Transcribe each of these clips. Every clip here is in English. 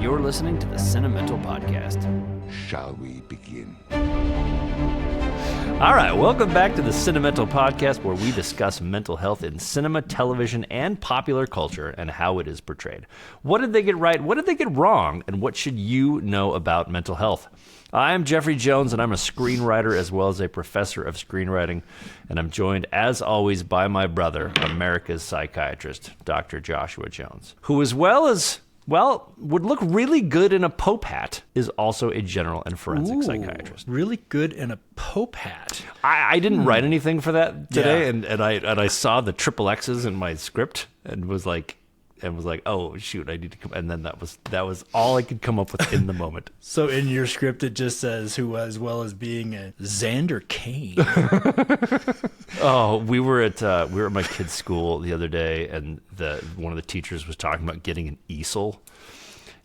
You're listening to the Cinemental Podcast. Shall we begin? All right, welcome back to the Cinemental Podcast, where we discuss mental health in cinema, television, and popular culture and how it is portrayed. What did they get right? What did they get wrong? And what should you know about mental health? I'm Jeffrey Jones, and I'm a screenwriter as well as a professor of screenwriting. And I'm joined, as always, by my brother, America's psychiatrist, Dr. Joshua Jones, who, as well as, well, would look really good in a Pope hat, is also a general and forensic psychiatrist. Really good in a Pope hat. I didn't write anything for that today, and I saw the triple X's in my script and was like, oh shoot, I need to come. And then that was all I could come up with in the moment. So in your script, it just says who, as well as being a Xander Kane. Oh, we were at my kid's school the other day, and one of the teachers was talking about getting an easel,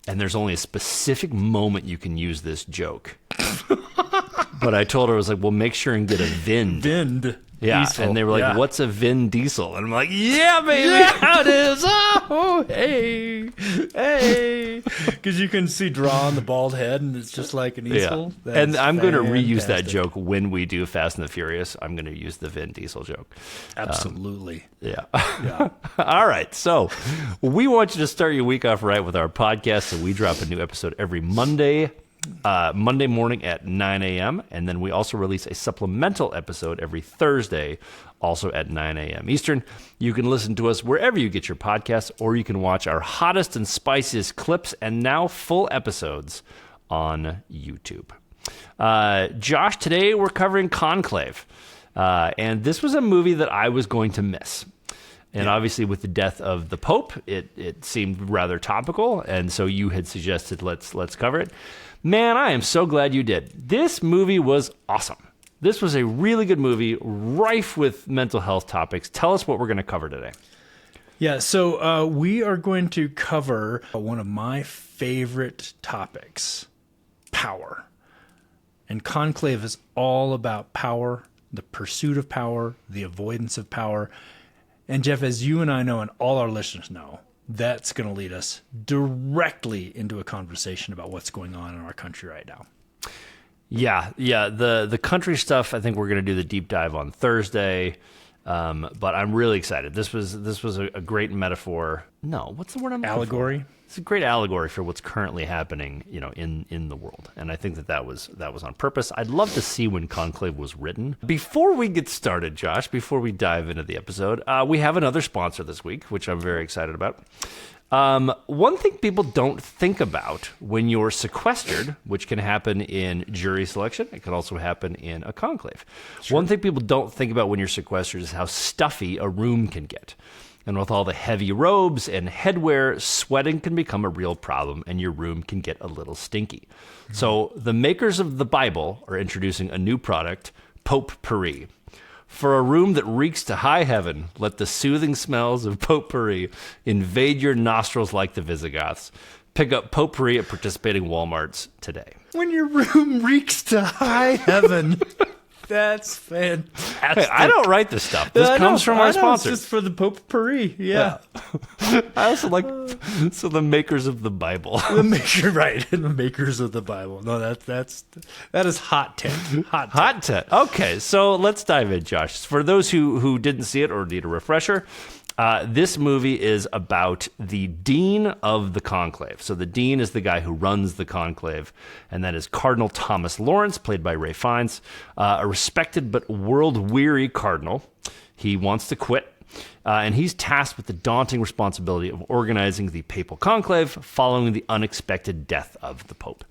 and there's only a specific moment you can use this joke. But I told her, I was like, well, make sure and get a Vind. Vind. Yeah, Diesel. and they were like, what's a Vin Diesel? And I'm like, yeah, baby, it is. Oh, hey. Because you can see draw on the bald head, and it's just like an easel. Yeah. And I'm going to reuse that joke when we do Fast and the Furious. I'm going to use the Vin Diesel joke. Absolutely. Yeah. All right. So we want you to start your week off right with our podcast. So we drop a new episode every Monday morning at 9 a.m. And then we also release a supplemental episode every Thursday, also at 9 a.m. Eastern. You can listen to us wherever you get your podcasts, or you can watch our hottest and spiciest clips and now full episodes on YouTube. Josh, today we're covering Conclave. And this was a movie that I was going to miss. And obviously with the death of the Pope, it seemed rather topical. And so you had suggested let's cover it. Man, I am so glad you did. This movie was awesome. This was a really good movie, rife with mental health topics. Tell us what we're going to cover today. Yeah, so we are going to cover one of my favorite topics, power. And Conclave is all about power, the pursuit of power, the avoidance of power. And Jeff, as you and I know, and all our listeners know, that's going to lead us directly into a conversation about what's going on in our country right now. Yeah. The country stuff, I think we're going to do the deep dive on Thursday. But I'm really excited. This was a great metaphor. No, what's the word I'm looking for? Allegory. It's a great allegory for what's currently happening, in the world. And I think that was on purpose. I'd love to see when Conclave was written. Before we get started, Josh, before we dive into the episode, we have another sponsor this week, which I'm very excited about. One thing people don't think about when you're sequestered, which can happen in jury selection, it can also happen in a conclave. Sure. One thing people don't think about when you're sequestered is how stuffy a room can get. And with all the heavy robes and headwear, sweating can become a real problem, and your room can get a little stinky. Mm-hmm. So the makers of the Bible are introducing a new product, Potpourri. For a room that reeks to high heaven, let the soothing smells of Potpourri invade your nostrils like the Visigoths. Pick up Potpourri at participating Walmarts today. When your room reeks to high heaven. That's fantastic. Hey, I don't write this stuff. This comes from our sponsors. It's just for the Potpourri. Yeah. I also like the makers of the Bible. The makers of the Bible. No, that is hot tent. Hot tent. Okay, so let's dive in, Josh. For those who didn't see it or need a refresher, this movie is about the dean of the conclave. So the dean is the guy who runs the conclave, and that is Cardinal Thomas Lawrence, played by Ralph Fiennes, a respected but world-weary cardinal. He wants to quit, and he's tasked with the daunting responsibility of organizing the papal conclave following the unexpected death of the Pope.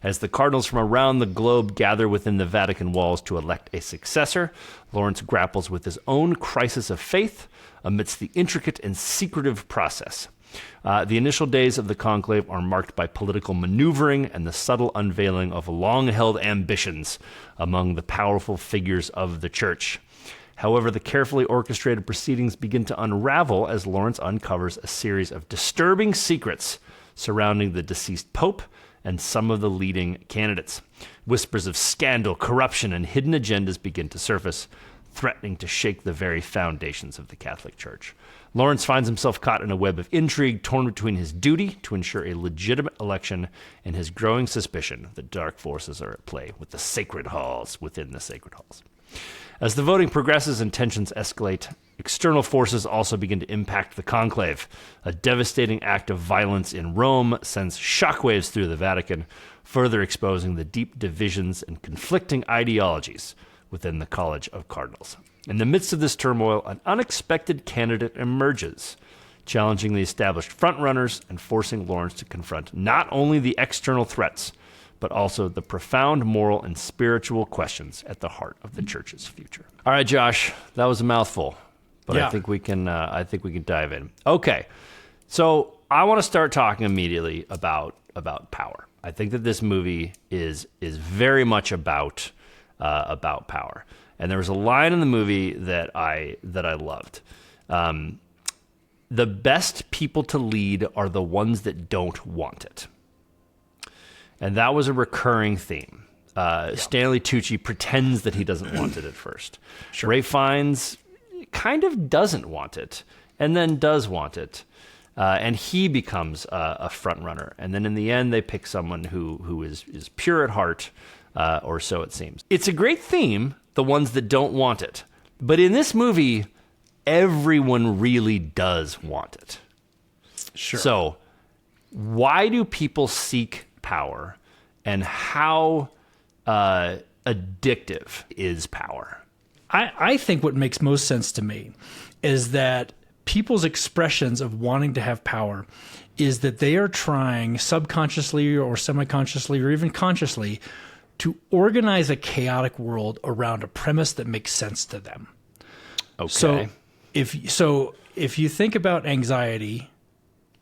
As the cardinals from around the globe gather within the Vatican walls to elect a successor, Lawrence grapples with his own crisis of faith amidst the intricate and secretive process. The initial days of the conclave are marked by political maneuvering and the subtle unveiling of long-held ambitions among the powerful figures of the church. However, the carefully orchestrated proceedings begin to unravel as Lawrence uncovers a series of disturbing secrets surrounding the deceased pope and some of the leading candidates. Whispers of scandal, corruption, and hidden agendas begin to surface, threatening to shake the very foundations of the Catholic Church. Lawrence finds himself caught in a web of intrigue, torn between his duty to ensure a legitimate election and his growing suspicion that dark forces are at play with the sacred halls within the sacred halls. As the voting progresses and tensions escalate, external forces also begin to impact the Conclave. A devastating act of violence in Rome sends shockwaves through the Vatican, further exposing the deep divisions and conflicting ideologies within the College of Cardinals. In the midst of this turmoil, an unexpected candidate emerges, challenging the established frontrunners and forcing Lawrence to confront not only the external threats, but also the profound moral and spiritual questions at the heart of the church's future. All right, Josh, that was a mouthful, but Yeah. I think we can dive in. Okay, so I want to start talking immediately about power. I think that this movie is very much about power. And there was a line in the movie that I loved. The best people to lead are the ones that don't want it. And that was a recurring theme. Stanley Tucci pretends that he doesn't want it at first. Sure. Ray Fiennes kind of doesn't want it, and then does want it. And he becomes a front runner. And then in the end, they pick someone who is pure at heart, or so it seems. It's a great theme, the ones that don't want it. But in this movie, everyone really does want it. Sure. So why do people seek power, and how addictive is power? I think what makes most sense to me is that people's expressions of wanting to have power is that they are trying subconsciously or semi-consciously or even consciously to organize a chaotic world around a premise that makes sense to them. Okay. So if you think about anxiety,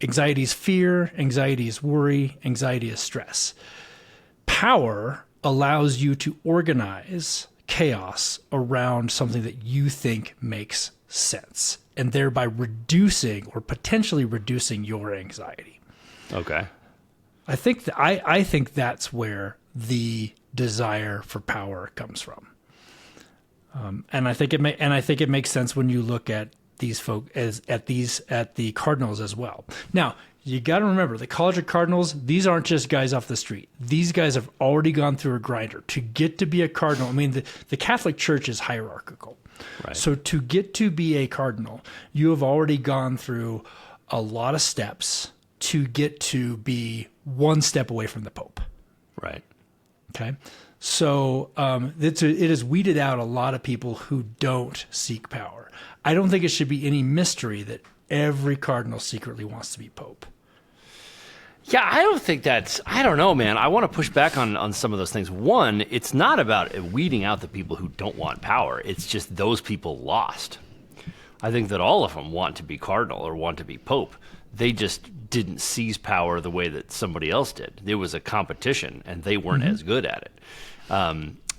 anxiety is fear, anxiety is worry, anxiety is stress. Power allows you to organize chaos around something that you think makes sense, and thereby reducing or potentially reducing your anxiety. Okay. I think that's where the desire for power comes from, and I think it makes sense when you look at these folk at the Cardinals as well. Now you got to remember the College of Cardinals; these aren't just guys off the street. These guys have already gone through a grinder to get to be a cardinal. I mean, the Catholic Church is hierarchical. Right. So to get to be a cardinal, you have already gone through a lot of steps to get to be one step away from the Pope. Right. Okay. So it has weeded out a lot of people who don't seek power. I don't think it should be any mystery that every cardinal secretly wants to be Pope. Yeah, I don't know, man. I want to push back on some of those things. One, it's not about weeding out the people who don't want power. It's just those people lost. I think that all of them want to be cardinal or want to be Pope. They just didn't seize power the way that somebody else did. There was a competition, and they weren't as good at it.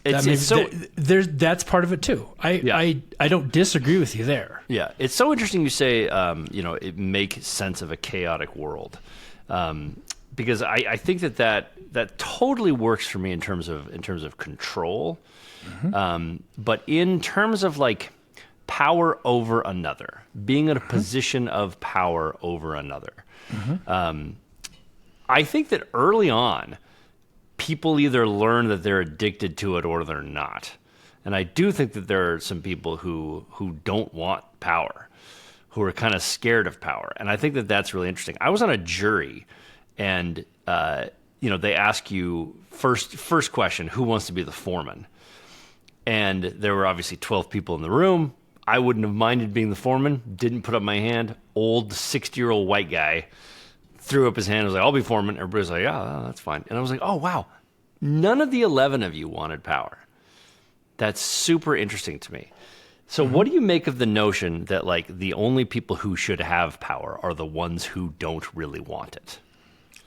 That's part of it too. I don't disagree with you there. Yeah, it's so interesting you say it makes sense of a chaotic world, because I think that totally works for me in terms of control, but in terms of like power over another, being in a position of power over another. I think that early on, people either learn that they're addicted to it or they're not. And I do think that there are some people who don't want power, who are kind of scared of power. And I think that that's really interesting. I was on a jury, and they ask you first question, who wants to be the foreman? And there were obviously 12 people in the room. I wouldn't have minded being the foreman. Didn't put up my hand. Old 60-year-old white guy threw up his hand and was like, I'll be foreman. Everybody was like, yeah, that's fine. And I was like, oh, wow. None of the 11 of you wanted power. That's super interesting to me. So what do you make of the notion that like the only people who should have power are the ones who don't really want it?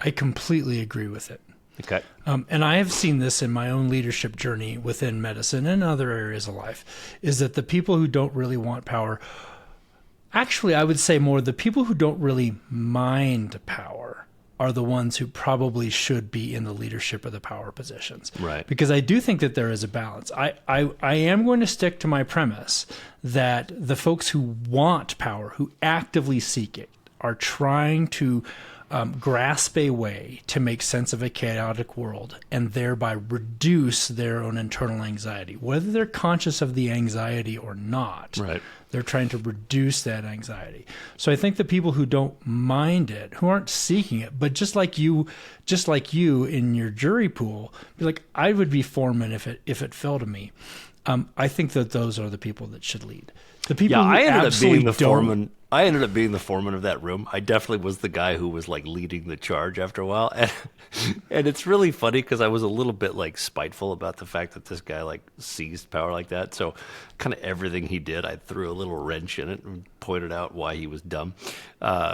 I completely agree with it. Okay. And I have seen this in my own leadership journey within medicine and other areas of life, is that the people who don't really want power, actually, I would say more the people who don't really mind power are the ones who probably should be in the leadership or the power positions. Right. Because I do think that there is a balance. I am going to stick to my premise that the folks who want power, who actively seek it, are trying to grasp a way to make sense of a chaotic world and thereby reduce their own internal anxiety. Whether they're conscious of the anxiety or not, Right. they're trying to reduce that anxiety. So I think the people who don't mind it, who aren't seeking it, but just like you in your jury pool, be like, I would be foreman if it fell to me. I think that those are the people that should lead. The people who I ended up being the don't- foreman. I ended up being the foreman of that room. I definitely was the guy who was like leading the charge after a while, and it's really funny because I was a little bit like spiteful about the fact that this guy like seized power like that. So, kind of everything he did, I threw a little wrench in it and pointed out why he was dumb,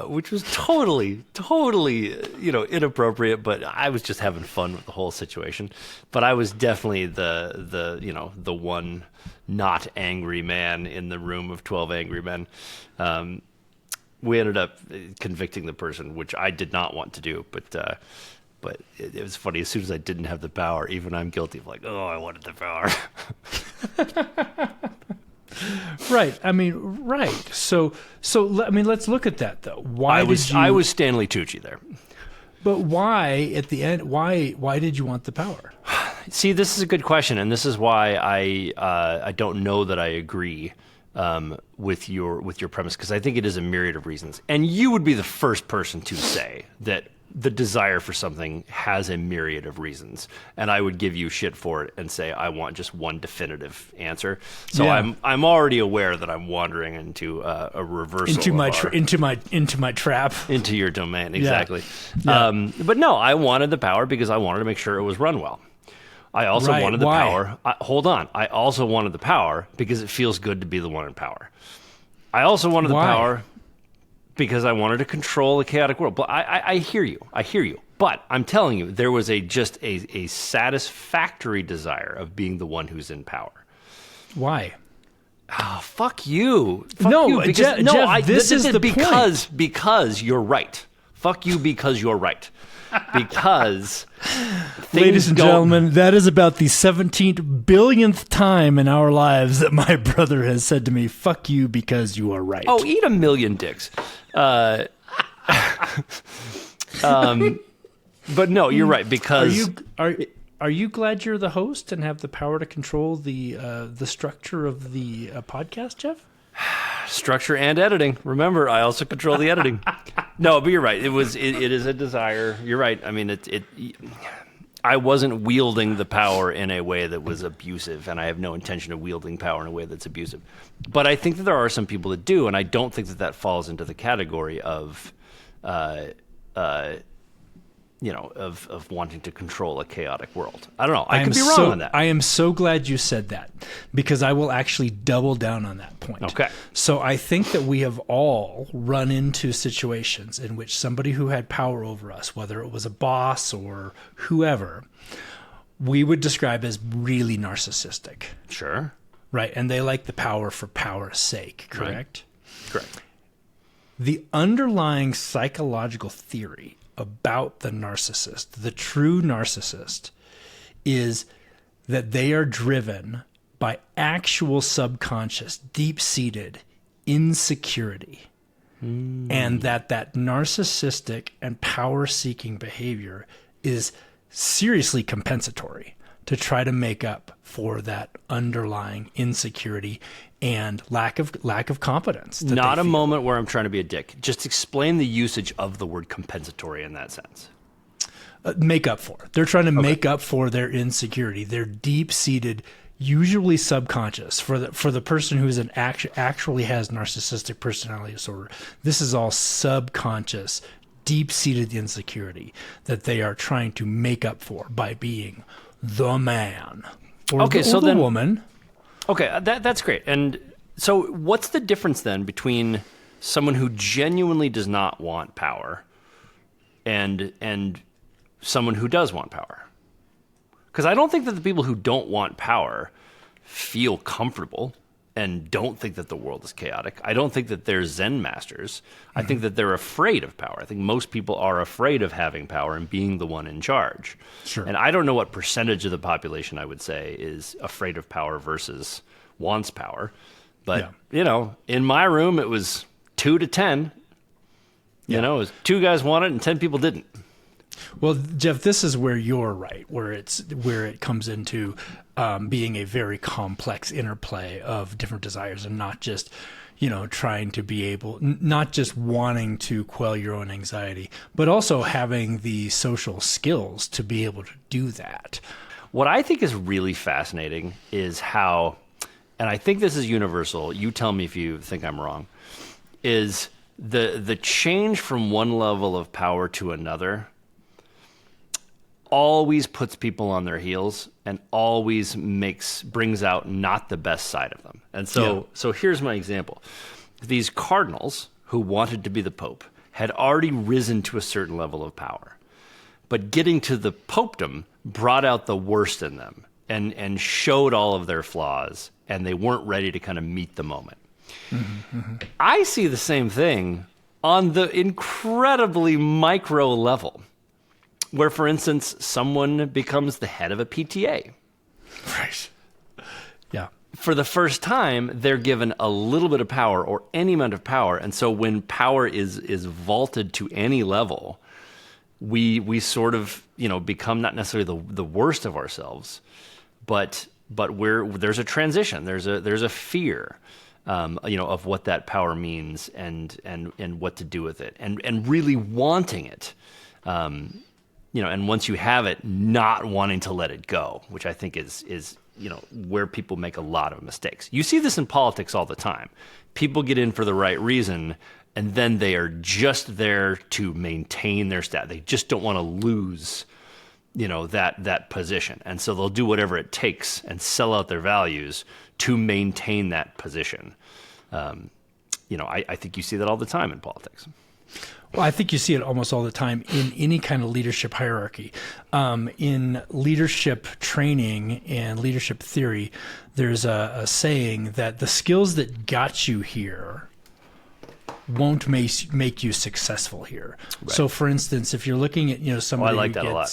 which was totally inappropriate. But I was just having fun with the whole situation. But I was definitely the one not angry man in the room of 12 angry men. We ended up convicting the person, which I did not want to do, but it was funny. As soon as I didn't have the power, even I'm guilty of like, oh, I wanted the power. Right. I mean, right. So I mean, let's look at that though. Why I was Stanley Tucci there. But why at the end? Why did you want the power? See, this is a good question, and this is why I don't know that I agree with your premise, because I think it is a myriad of reasons. And you would be the first person to say that the desire for something has a myriad of reasons, and I would give you shit for it and say I want just one definitive answer. So Yeah. I'm already aware that I'm wandering into a reversal Into my trap. into your domain, exactly. Yeah. But no, I wanted the power because I wanted to make sure it was run well. I also Right. wanted the Why? power. Hold on. I also wanted the power because it feels good to be the one in power. I also wanted the Why? power because I wanted to control the chaotic world. But I hear you. I hear you. But I'm telling you, there was just a satisfactory desire of being the one who's in power. Why? Oh, fuck you. Fuck No, you. Because, Jeff, this is the because you're right. Fuck you because you're right. Because Ladies and don't- gentlemen, that is about the 17th billionth time in our lives that my brother has said to me, "Fuck you because you are right." Oh, eat a million dicks. But no, you're right, because Are you glad you're the host and have the power to control the structure of the podcast, Jeff? structure and editing. Remember, I also control the editing. No, but you're right. It is a desire. You're right. I mean, I wasn't wielding the power in a way that was abusive, and I have no intention of wielding power in a way that's abusive. But I think that there are some people that do, and I don't think that falls into the category of wanting to control a chaotic world. I don't know. I could be wrong on that. I am so glad you said that, because I will actually double down on that point. Okay. So I think that we have all run into situations in which somebody who had power over us, whether it was a boss or whoever, we would describe as really narcissistic. Sure. Right. And they like the power for power's sake, correct? Right. Correct. The underlying psychological theory about the narcissist, the true narcissist, is that they are driven by actual subconscious, deep-seated insecurity. And that narcissistic and power-seeking behavior is seriously compensatory to try to make up for that underlying insecurity and lack of competence. that Not they a feel. moment where I'm trying to be a dick. Just explain the usage of the word compensatory in that sense. Make up for. They're trying to make up for their insecurity. They're deep-seated, usually subconscious. For the person who is actually has narcissistic personality disorder, this is all subconscious, deep-seated insecurity that they are trying to make up for by being the man or the woman. Okay, that's great. And so what's the difference then between someone who genuinely does not want power and someone who does want power? Because I don't think that the people who don't want power feel comfortable and don't think that the world is chaotic. I don't think that they're Zen masters. I think that they're afraid of power. I think most people are afraid of having power and being the one in charge. Sure. And I don't know what percentage of the population I would say is afraid of power versus wants power. But, in my room, it was 2 to 10. You know, it was 2 guys wanted and 10 people didn't. Well, Jeff, this is where you're right, where it comes into being a very complex interplay of different desires, and not just, trying to be able, not just wanting to quell your own anxiety, but also having the social skills to be able to do that. What I think is really fascinating is how, and I think this is universal, you tell me if you think I'm wrong, is the change from one level of power to another always puts people on their heels and always brings out not the best side of them. And so here's my example. These cardinals who wanted to be the Pope had already risen to a certain level of power. But getting to the popedom brought out the worst in them and showed all of their flaws, and they weren't ready to kind of meet the moment. I see the same thing on the incredibly micro level, where, for instance, someone becomes the head of a PTA. Right. Yeah. For the first time, they're given a little bit of power or any amount of power. And so when power is vaulted to any level, we sort of, become not necessarily the worst of ourselves, but there's a transition. There's a fear, of what that power means and what to do with it, and really wanting it. And once you have it, not wanting to let it go, which I think is where people make a lot of mistakes. You see this in politics all the time. People get in for the right reason, and then they are just there to maintain their status. They just don't want to lose, that position. And so they'll do whatever it takes and sell out their values to maintain that position. I think you see that all the time in politics. Well, I think you see it almost all the time in any kind of leadership hierarchy. In leadership training and leadership theory, there's a saying that the skills that got you here won't make you successful here. Right. So, for instance, if you're looking at somebody who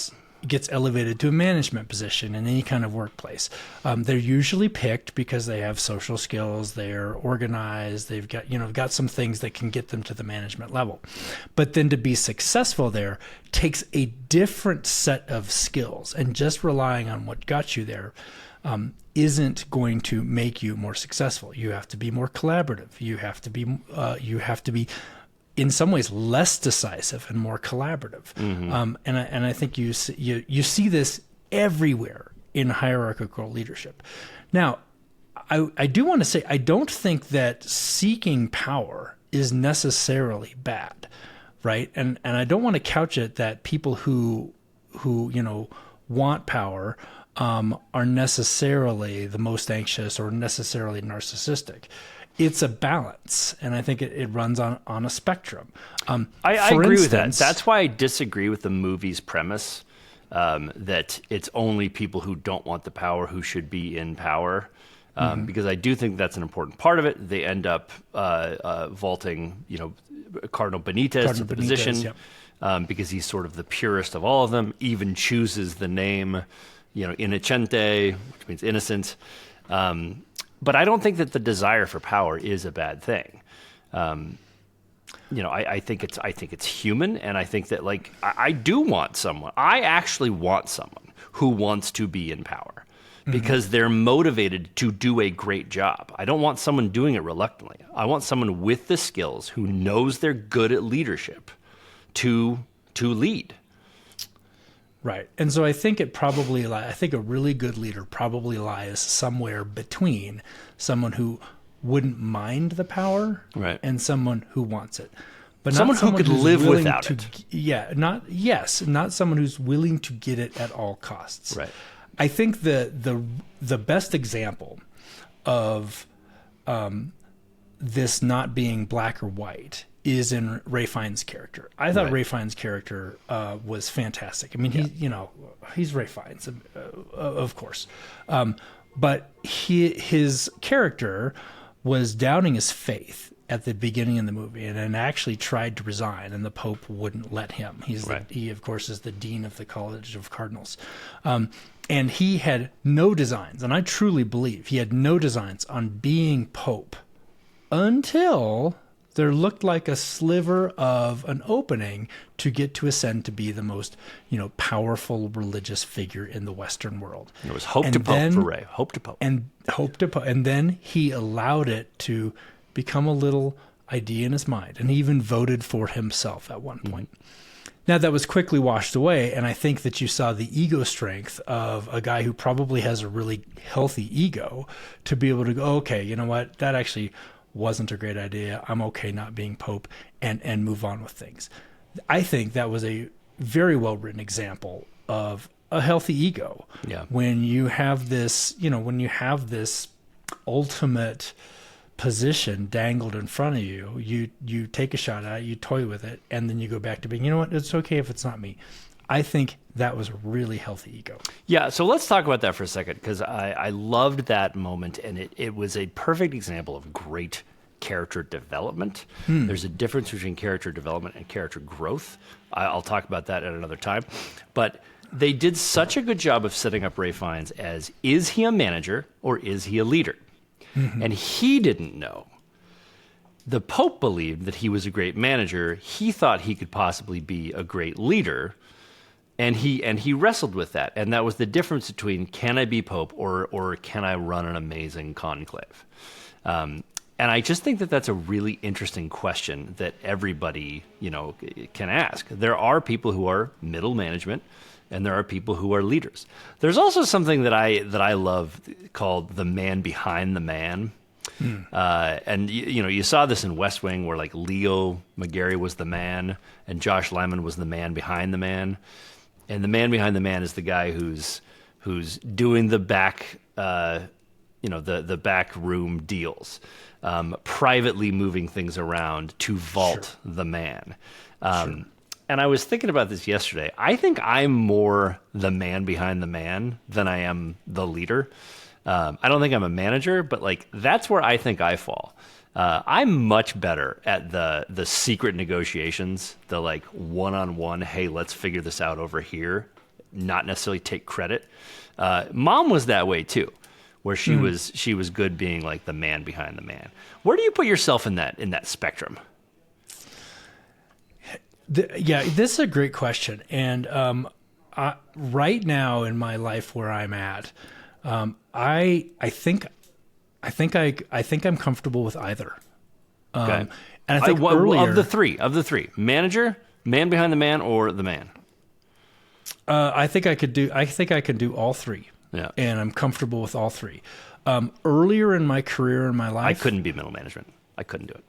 gets elevated to a management position in any kind of workplace, they're usually picked because they have social skills, they're organized, they've got some things that can get them to the management level. But then to be successful there takes a different set of skills, and just relying on what got you there isn't going to make you more successful. You have to be more collaborative. You have to be in some ways less decisive and more collaborative. And I think you see this everywhere in hierarchical leadership. Now, I do want to say, I don't think that seeking power is necessarily bad, right? And I don't want to couch it that people who want power are necessarily the most anxious or necessarily narcissistic. It's a balance, and I think it runs on a spectrum. I agree with that. That's why I disagree with the movie's premise that it's only people who don't want the power who should be in power, because I do think that's an important part of it. They end up vaulting, Cardinal Benitez to the position because he's sort of the purest of all of them, even chooses the name, innocente, which means innocent. But I don't think that the desire for power is a bad thing. I think it's human, and I think that I do want someone. I actually want someone who wants to be in power because they're motivated to do a great job. I don't want someone doing it reluctantly. I want someone with the skills who knows they're good at leadership to lead. Right. And so I think I think a really good leader probably lies somewhere between someone who wouldn't mind the power and someone who wants it. But someone who could live without it. Yeah, not someone who's willing to get it at all costs. Right. I think the best example of this not being black or white is in Ray Fiennes' character. I thought Ray Fiennes' character was fantastic. I mean, he's Ray Fiennes, of course. But his character was doubting his faith at the beginning of the movie and actually tried to resign, and the Pope wouldn't let him. He, of course, is the dean of the College of Cardinals. And he had no designs, and I truly believe he had no designs on being Pope until there looked like a sliver of an opening to get to ascend to be the most, powerful religious figure in the Western world. It was hope to Pope for Ray. Hope to Pope. And then he allowed it to become a little idea in his mind, and he even voted for himself at one point. Now, that was quickly washed away, and I think that you saw the ego strength of a guy who probably has a really healthy ego to be able to go, okay, you know what, that actually wasn't a great idea. I'm okay not being Pope, and move on with things. I think that was a very well-written example of a healthy ego. Yeah. When you have this, ultimate position dangled in front of you, you take a shot at it, you toy with it, and then you go back to being, it's okay if it's not me. I think that was a really healthy ego. Yeah, so let's talk about that for a second, because I loved that moment, and it was a perfect example of great character development. There's a difference between character development and character growth. I'll talk about that at another time. But they did such a good job of setting up Ralph Fiennes as, is he a manager or is he a leader? And he didn't know. The Pope believed that he was a great manager. He thought he could possibly be a great leader. And he wrestled with that. And that was the difference between, can I be Pope or can I run an amazing conclave? And I just think that that's a really interesting question that everybody, can ask. There are people who are middle management, and there are people who are leaders. There's also something that I love called the man behind the man. And you saw this in West Wing, where like Leo McGarry was the man and Josh Lyman was the man behind the man. And the man behind the man is the guy who's doing the back, the back room deals, privately moving things around to vault the man. And I was thinking about this yesterday. I think I'm more the man behind the man than I am the leader. I don't think I'm a manager, but like that's where I think I fall. I'm much better at the secret negotiations, the like one-on-one, hey, let's figure this out over here, not necessarily take credit. Mom was that way too, where she was good being like the man behind the man. Where do you put yourself in that spectrum? This is a great question. And right now in my life where I'm at, I think I'm comfortable with either. Okay. And I think earlier, of the three, manager, man behind the man, or the man. I think I can do all three. Yeah. And I'm comfortable with all three. Earlier in my career in my life, I couldn't be middle management. I couldn't do it.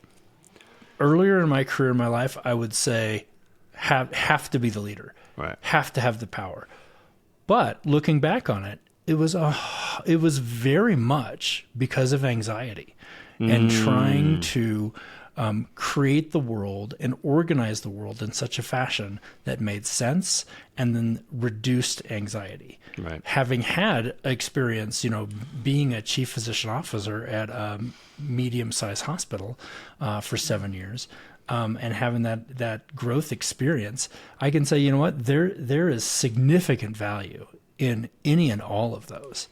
Earlier in my career in my life, I would say have to be the leader. Right. Have to have the power. But looking back on it, it was very much because of anxiety and trying to create the world and organize the world in such a fashion that made sense and then reduced anxiety. Right. Having had experience, being a chief physician officer at a medium-sized hospital for 7 years, and having that growth experience, I can say, there is significant value in any and all of those.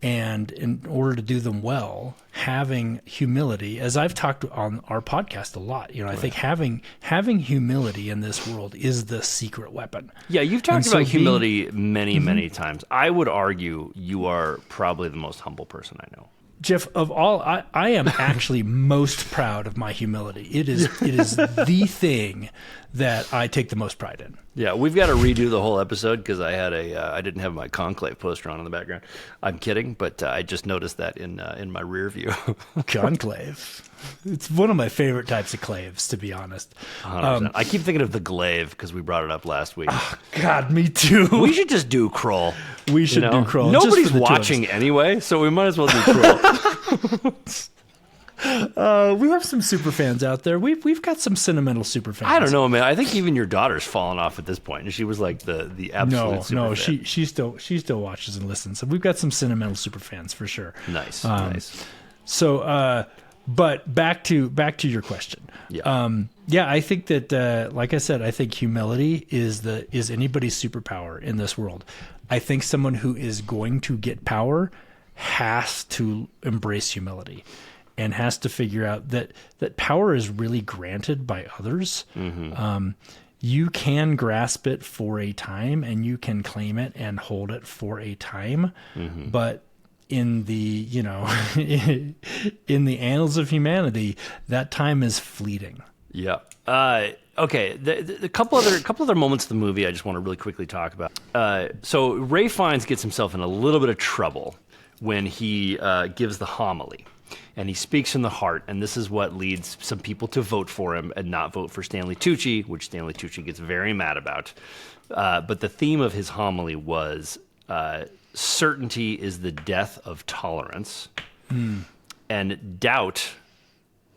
And in order to do them well, having humility, as I've talked on our podcast a lot, I think having humility in this world is the secret weapon. Yeah, you've talked about humility many times. I would argue you are probably the most humble person I know. Jeff, of all, I am actually most proud of my humility. It is the thing that I take the most pride in. Yeah, we've got to redo the whole episode because I didn't have my Conclave poster on in the background. I'm kidding, but I just noticed that in my rear view. Conclave. It's one of my favorite types of claves, to be honest. 100%. I keep thinking of the glaive because we brought it up last week. Oh, God, me too. We should just do Kroll. We should do Kroll. Nobody's watching anyway, so we might as well do Kroll. We have some super fans out there. We've got some Cinemental super fans. I don't know, man. I think even your daughter's fallen off at this point, and she was like the absolute super fan. she still watches and listens. So we've got some Cinemental super fans for sure. Nice. So But back to your question. Yeah. I think that, like I said, I think humility is anybody's superpower in this world. I think someone who is going to get power has to embrace humility and has to figure out that power is really granted by others. You can grasp it for a time and you can claim it and hold it for a time, but in the in the annals of humanity, that time is fleeting. Yeah. Okay. The couple other moments of the movie I just want to really quickly talk about. So Ray Fiennes gets himself in a little bit of trouble when he gives the homily, and he speaks from the heart, and this is what leads some people to vote for him and not vote for Stanley Tucci, which Stanley Tucci gets very mad about. But the theme of his homily was certainty is the death of tolerance, and doubt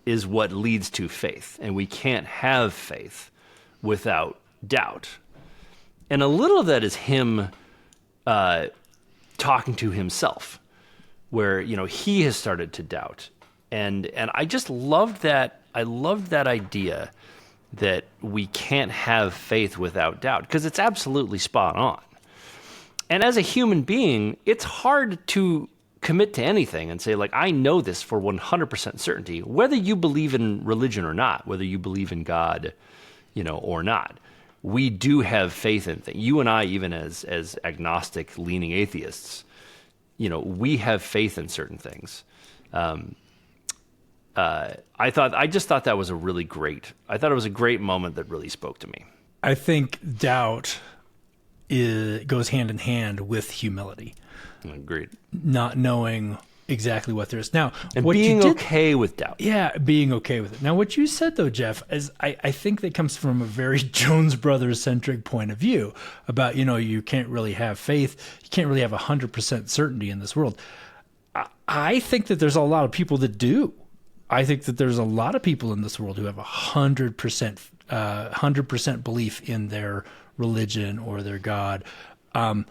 is what leads to faith, and we can't have faith without doubt. And a little of that is him talking to himself, where he has started to doubt, and I just loved that. I loved that idea that we can't have faith without doubt, because it's absolutely spot on. And as a human being, it's hard to commit to anything and say, like, I know this for 100% certainty, whether you believe in religion or not, whether you believe in God, or not. We do have faith in things. You and I, even as agnostic leaning atheists, we have faith in certain things. I just thought that was I thought it was a great moment that really spoke to me. I think doubt goes hand in hand with humility. Agreed. Not knowing exactly what there is. Now, and what being you did, okay with doubt. Yeah, being okay with it. Now, what you said, though, Jeff, is I think that comes from a very Jones Brothers-centric point of view about, you can't really have faith. You can't really have 100% certainty in this world. I think that there's a lot of people that do. I think that there's a lot of people in this world who have 100% belief in their religion or their God. I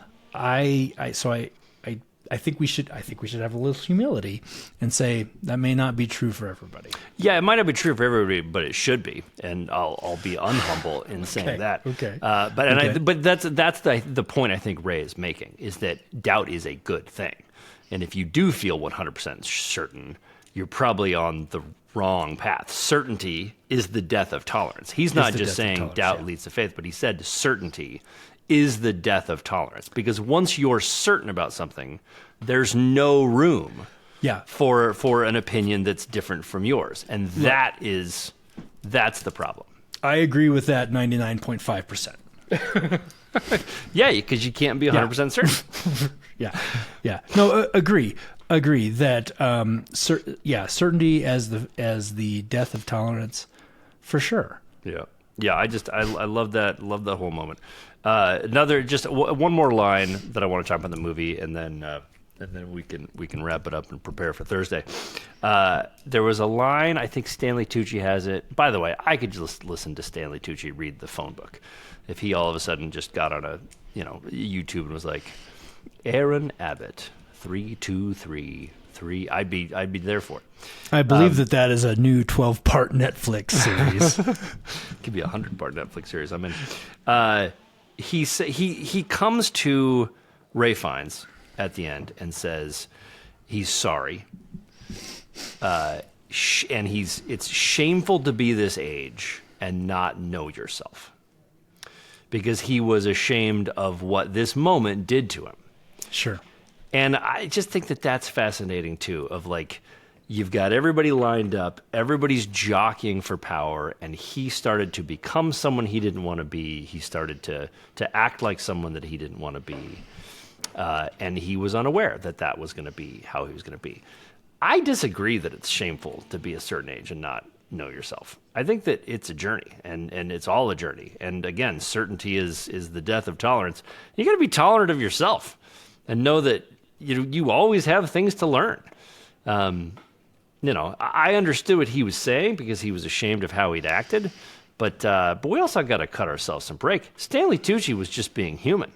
think we should have a little humility and say that may not be true for everybody. Yeah, it might not be true for everybody, but it should be, and I'll be unhumble in saying that. Okay. But that's the point I think Ray is making, is that doubt is a good thing, and if you do feel 100% certain, you're probably on the wrong path. Certainty is the death of tolerance. He's not just saying doubt leads to faith, but he said certainty is the death of tolerance, because once you're certain about something, there's no room for an opinion that's different from yours, and that's the problem. I agree with that 99.5%. Yeah, because you can't be 100% certain. Yeah. No, agree that certainty as the death of tolerance, for sure. Yeah. I love that. Love the whole moment. One more line that I want to talk about in the movie, and then we can wrap it up and prepare for Thursday. There was a line, I think Stanley Tucci has it. By the way, I could just listen to Stanley Tucci read the phone book if he all of a sudden just got on a YouTube and was like, Aaron Abbott 3233. I'd be there for it. I believe that is a new 12-part Netflix series. Could be a 100-part Netflix series. I'm in. He comes to Ray Fiennes at the end and says he's sorry, and it's shameful to be this age and not know yourself, because he was ashamed of what this moment did to him. Sure. And I just think that that's fascinating too, of like, you've got everybody lined up, everybody's jockeying for power, and he started to become someone he didn't want to be. He started to act like someone that he didn't want to be. And he was unaware that was going to be how he was going to be. I disagree that it's shameful to be a certain age and not know yourself. I think that it's a journey, and it's all a journey. And again, certainty is the death of tolerance. You got to be tolerant of yourself and know that you always have things to learn. I understood what he was saying because he was ashamed of how he'd acted, but we also got to cut ourselves some break. Stanley Tucci was just being human.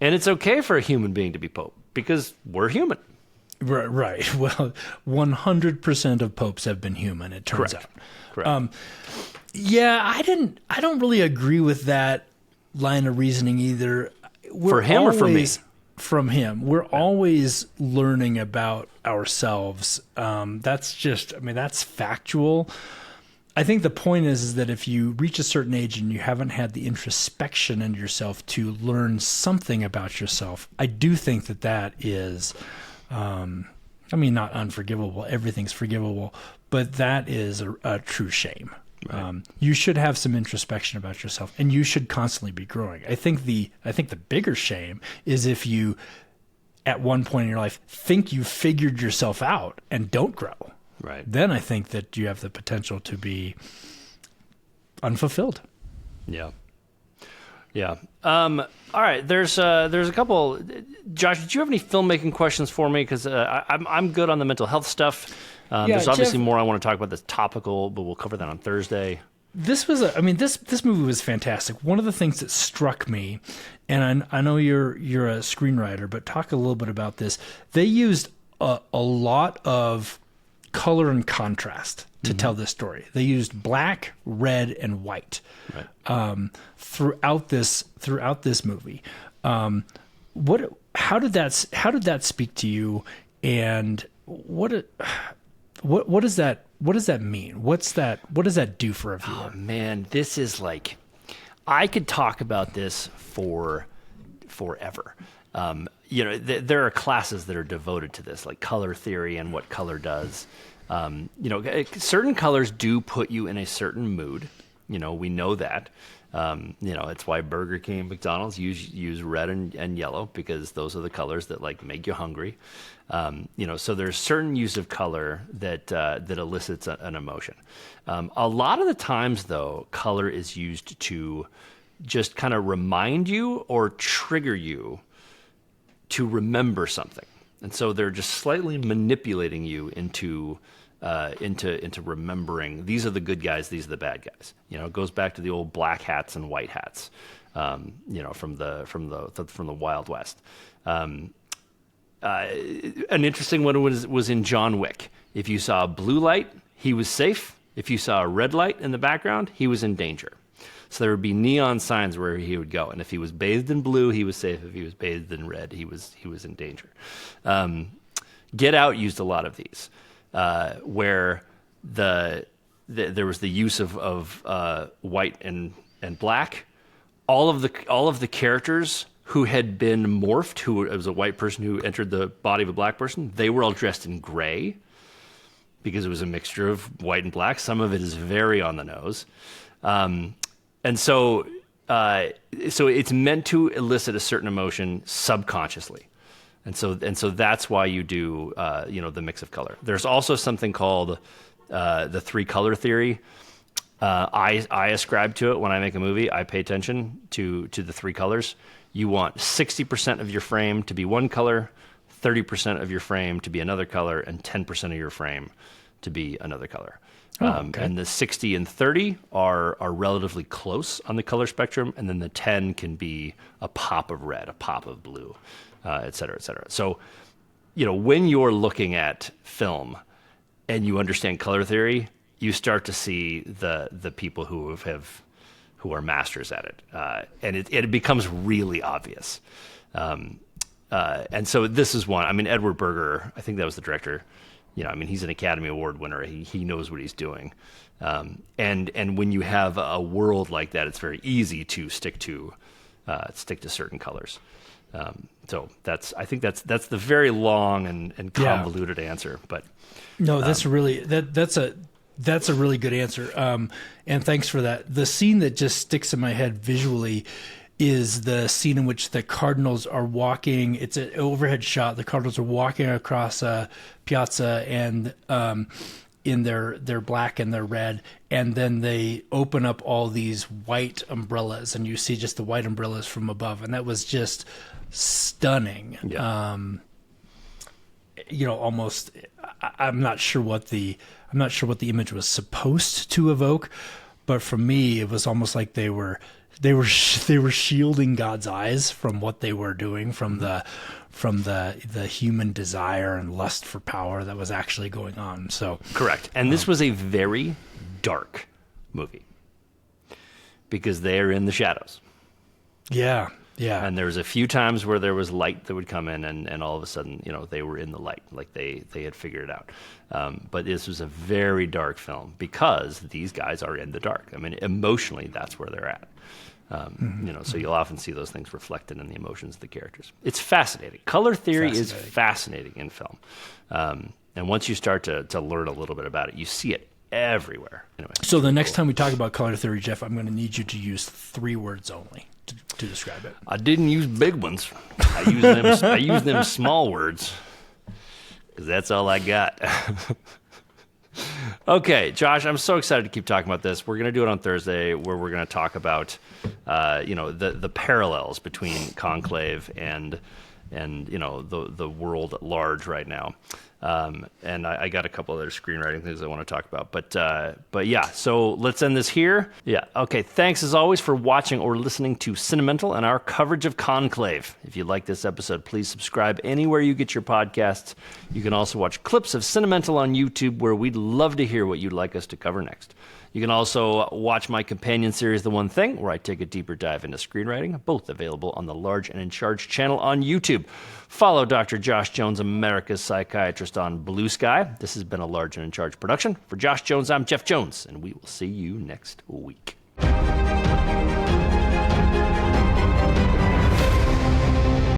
And it's okay for a human being to be Pope, because we're human. Right. Well, 100% of popes have been human, it turns out. Correct. Yeah, I don't really agree with that line of reasoning either. For him or for me? From him. We're always learning about ourselves. That's factual. I think the point is that if you reach a certain age and you haven't had the introspection into yourself to learn something about yourself, I do think that is, not unforgivable. Everything's forgivable, but that is a true shame. Right. You should have some introspection about yourself, and you should constantly be growing. I think the bigger shame is if you, at one point in your life, think you've figured yourself out and don't grow. Right. Then I think that you have the potential to be unfulfilled. Yeah. Yeah. All right. There's a couple. Josh, did you have any filmmaking questions for me? Because I'm good on the mental health stuff. There's obviously more I want to talk about that's topical, but we'll cover that on Thursday. This movie was fantastic. One of the things that struck me, and I know you're a screenwriter, but talk a little bit about this. They used a lot of color and contrast to tell this story. They used black, red, and white throughout this movie. How did that speak to you? And what does that mean? What does that do for a viewer? Oh man, this is like, I could talk about this forever. There are classes that are devoted to this, like color theory and what color does. Certain colors do put you in a certain mood. We know that. It's why Burger King and McDonald's use red and yellow, because those are the colors that like make you hungry. So there's certain use of color that elicits an emotion. A lot of the times, though, color is used to just kind of remind you or trigger you to remember something. And so they're just slightly manipulating you into remembering these are the good guys, these are the bad guys. It goes back to the old black hats and white hats, from the Wild West. An interesting one was in John Wick. If you saw a blue light, he was safe. If you saw a red light in the background, he was in danger. So there would be neon signs where he would go, and if he was bathed in blue, he was safe. If he was bathed in red, he was in danger. Get Out used a lot of these, where there was the use of white and black. All of the characters who had been morphed, who was a white person who entered the body of a black person, they were all dressed in gray because it was a mixture of white and black. Some of it is very on the nose. And so it's meant to elicit a certain emotion subconsciously. And so that's why you do, the mix of color. There's also something called the three color theory. I ascribe to it when I make a movie. I pay attention to the three colors. You want 60% of your frame to be one color, 30% of your frame to be another color, and 10% of your frame to be another color. Okay. And the 60 and 30 are relatively close on the color spectrum, and then the 10 can be a pop of red, a pop of blue, et cetera, et cetera. So, when you're looking at film and you understand color theory, you start to see the people who are masters at it, and it becomes really obvious. And so this is one. I mean, Edward Berger, I think that was the director. He's an Academy Award winner. He knows what he's doing. And when you have a world like that, it's very easy to stick to certain colors. So I think that's the very long and convoluted answer. But no, that's a really good answer. And thanks for that. The scene that just sticks in my head visually is the scene in which the Cardinals are walking. It's an overhead shot. The Cardinals are walking across a piazza and in their black and their red, and then they open up all these white umbrellas, and you see just the white umbrellas from above, and that was just stunning. Yeah. Almost. I'm not sure what the image was supposed to evoke, but for me, it was almost like they were they were shielding God's eyes from what they were doing, from the human desire and lust for power that was actually going on. So correct. And this was a very dark movie because they are in the shadows. Yeah. And there was a few times where there was light that would come in, and all of a sudden, they were in the light, like they had figured it out. But this was a very dark film because these guys are in the dark. I mean, emotionally, that's where they're at. So you'll often see those things reflected in the emotions of the characters. It's fascinating. Color theory is fascinating in film. And once you start to learn a little bit about it, you see it everywhere. Anyway, so the next time we talk about color theory, Jeff, I'm going to need you to use 3 words only to describe it. I didn't use big ones. I used them small words because that's all I got. Okay, Josh, I'm so excited to keep talking about this. We're going to do it on Thursday, where we're going to talk about, the parallels between Conclave and the world at large right now. And I got a couple other screenwriting things I want to talk about. But yeah, so let's end this here. Yeah, okay, thanks as always for watching or listening to Cinemental and our coverage of Conclave. If you like this episode, please subscribe anywhere you get your podcasts. You can also watch clips of Cinemental on YouTube, where we'd love to hear what you'd like us to cover next. You can also watch my companion series, The One Thing, where I take a deeper dive into screenwriting, both available on the Large and in Charge channel on YouTube. Follow Dr. Josh Jones, America's Psychiatrist, on Blue Sky. This has been a Large and in Charge production. For Josh Jones, I'm Jeff Jones, and we will see you next week.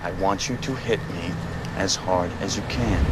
I want you to hit me as hard as you can.